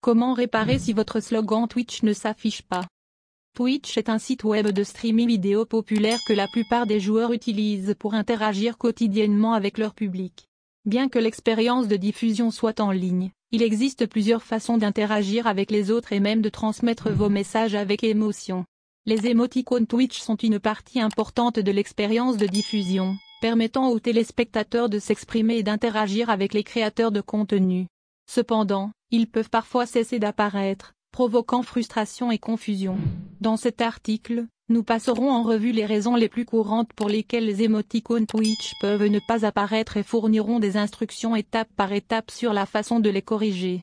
Comment réparer si votre slogan Twitch ne s'affiche pas? Twitch est un site web de streaming vidéo populaire que la plupart des joueurs utilisent pour interagir quotidiennement avec leur public. Bien que l'expérience de diffusion soit en ligne, il existe plusieurs façons d'interagir avec les autres et même de transmettre vos messages avec émotion. Les émoticônes Twitch sont une partie importante de l'expérience de diffusion, permettant aux téléspectateurs de s'exprimer et d'interagir avec les créateurs de contenu. Cependant, ils peuvent parfois cesser d'apparaître, provoquant frustration et confusion. Dans cet article, nous passerons en revue les raisons les plus courantes pour lesquelles les émoticônes Twitch peuvent ne pas apparaître et fournirons des instructions étape par étape sur la façon de les corriger.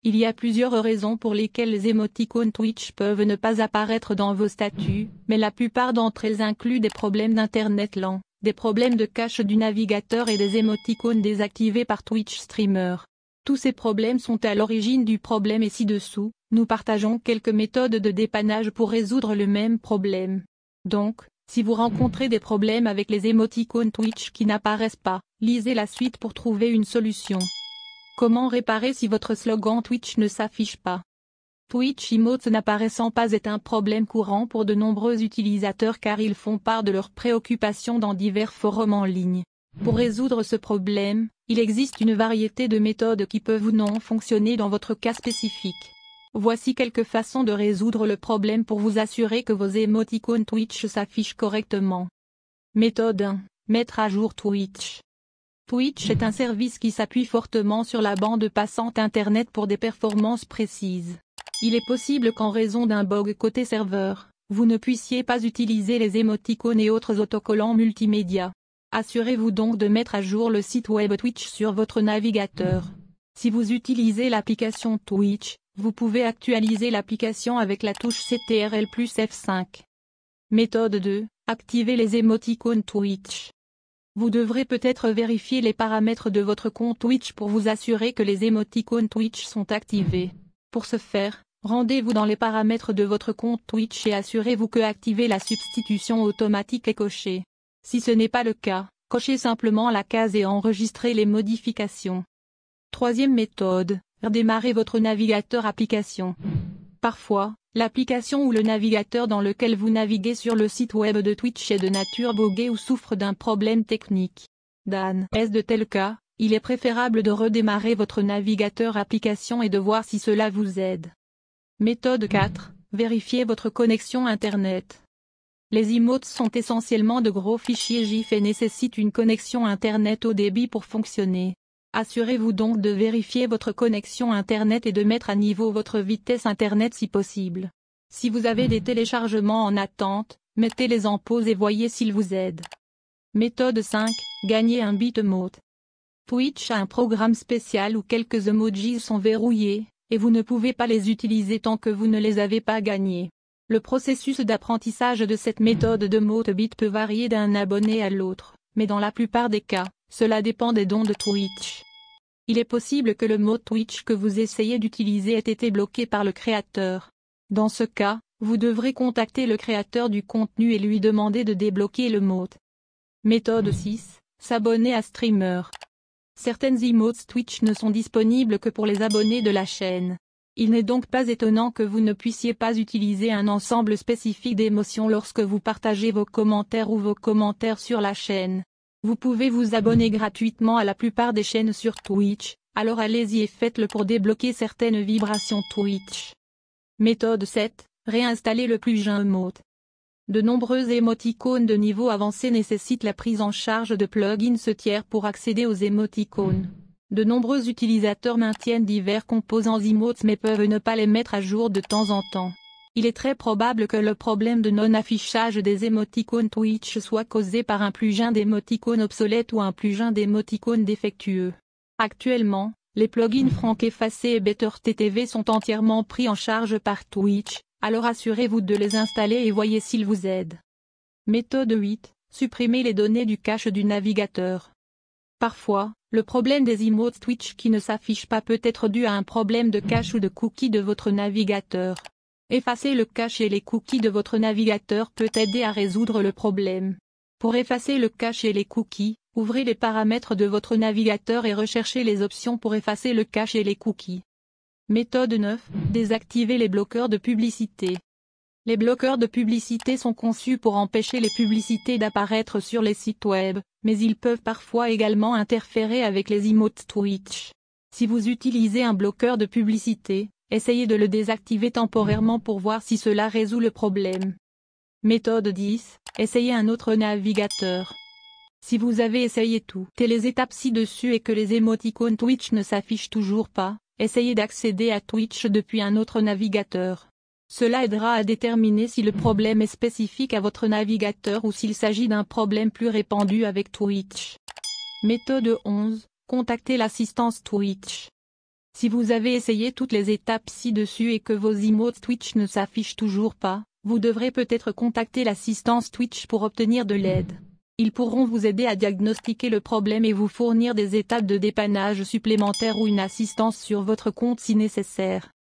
Il y a plusieurs raisons pour lesquelles les émoticônes Twitch peuvent ne pas apparaître dans vos statuts, mais la plupart d'entre elles incluent des problèmes d'internet lent, des problèmes de cache du navigateur et des émoticônes désactivés par Twitch Streamer. Tous ces problèmes sont à l'origine du problème et ci-dessous, nous partageons quelques méthodes de dépannage pour résoudre le même problème. Donc, si vous rencontrez des problèmes avec les émoticônes Twitch qui n'apparaissent pas, lisez la suite pour trouver une solution. Comment réparer si votre slogan Twitch ne s'affiche pas? Twitch emotes n'apparaissant pas est un problème courant pour de nombreux utilisateurs car ils font part de leurs préoccupations dans divers forums en ligne. Pour résoudre ce problème, il existe une variété de méthodes qui peuvent ou non fonctionner dans votre cas spécifique. Voici quelques façons de résoudre le problème pour vous assurer que vos émoticônes Twitch s'affichent correctement. Méthode 1. Mettre à jour Twitch. Twitch est un service qui s'appuie fortement sur la bande passante Internet pour des performances précises. Il est possible qu'en raison d'un bug côté serveur, vous ne puissiez pas utiliser les émoticônes et autres autocollants multimédia. Assurez-vous donc de mettre à jour le site web Twitch sur votre navigateur. Si vous utilisez l'application Twitch, vous pouvez actualiser l'application avec la touche CTRL plus F5. Méthode 2. Activez les émoticônes Twitch. Vous devrez peut-être vérifier les paramètres de votre compte Twitch pour vous assurer que les émoticônes Twitch sont activés. Pour ce faire, rendez-vous dans les paramètres de votre compte Twitch et assurez-vous que activer la substitution automatique est cochée. Si ce n'est pas le cas, cochez simplement la case et enregistrez les modifications. Troisième méthode, redémarrez votre navigateur application. Parfois, l'application ou le navigateur dans lequel vous naviguez sur le site web de Twitch est de nature buggée ou souffre d'un problème technique. Est-ce de tel cas, il est préférable de redémarrer votre navigateur application et de voir si cela vous aide. Méthode 4, vérifiez votre connexion Internet. Les emotes sont essentiellement de gros fichiers GIF et nécessitent une connexion Internet haut débit pour fonctionner. Assurez-vous donc de vérifier votre connexion Internet et de mettre à niveau votre vitesse Internet si possible. Si vous avez des téléchargements en attente, mettez-les en pause et voyez s'ils vous aident. Méthode 5, gagnez un bit-emote. Twitch a un programme spécial où quelques emojis sont verrouillés, et vous ne pouvez pas les utiliser tant que vous ne les avez pas gagnés. Le processus d'apprentissage de cette méthode de MoteBit peut varier d'un abonné à l'autre, mais dans la plupart des cas, cela dépend des dons de Twitch. Il est possible que le mot Twitch que vous essayez d'utiliser ait été bloqué par le créateur. Dans ce cas, vous devrez contacter le créateur du contenu et lui demander de débloquer le mot. Méthode 6, s'abonner à Streamer. Certaines emotes Twitch ne sont disponibles que pour les abonnés de la chaîne. Il n'est donc pas étonnant que vous ne puissiez pas utiliser un ensemble spécifique d'émotions lorsque vous partagez vos commentaires ou vos commentaires sur la chaîne. Vous pouvez vous abonner gratuitement à la plupart des chaînes sur Twitch, alors allez-y et faites-le pour débloquer certaines vibrations Twitch. Méthode 7, réinstaller le plugin emote. De nombreux émoticônes de niveau avancé nécessitent la prise en charge de plugins tiers pour accéder aux émoticônes. De nombreux utilisateurs maintiennent divers composants emotes mais peuvent ne pas les mettre à jour de temps en temps. Il est très probable que le problème de non-affichage des émoticônes Twitch soit causé par un plugin d'émoticônes obsolète ou un plugin d'émoticônes défectueux. Actuellement, les plugins Frank Effacé et BetterTTV sont entièrement pris en charge par Twitch, alors assurez-vous de les installer et voyez s'ils vous aident. Méthode 8, supprimer les données du cache du navigateur. Parfois, le problème des emotes Twitch qui ne s'affichent pas peut être dû à un problème de cache ou de cookies de votre navigateur. Effacer le cache et les cookies de votre navigateur peut aider à résoudre le problème. Pour effacer le cache et les cookies, ouvrez les paramètres de votre navigateur et recherchez les options pour effacer le cache et les cookies. Méthode 9. Désactiver les bloqueurs de publicité. Les bloqueurs de publicité sont conçus pour empêcher les publicités d'apparaître sur les sites web, mais ils peuvent parfois également interférer avec les emotes Twitch. Si vous utilisez un bloqueur de publicité, essayez de le désactiver temporairement pour voir si cela résout le problème. Méthode 10. Essayez un autre navigateur. Si vous avez essayé toutes les étapes ci-dessus et que les émoticônes Twitch ne s'affichent toujours pas, essayez d'accéder à Twitch depuis un autre navigateur. Cela aidera à déterminer si le problème est spécifique à votre navigateur ou s'il s'agit d'un problème plus répandu avec Twitch. Méthode 11. Contactez l'assistance Twitch. Si vous avez essayé toutes les étapes ci-dessus et que vos emotes Twitch ne s'affichent toujours pas, vous devrez peut-être contacter l'assistance Twitch pour obtenir de l'aide. Ils pourront vous aider à diagnostiquer le problème et vous fournir des étapes de dépannage supplémentaires ou une assistance sur votre compte si nécessaire.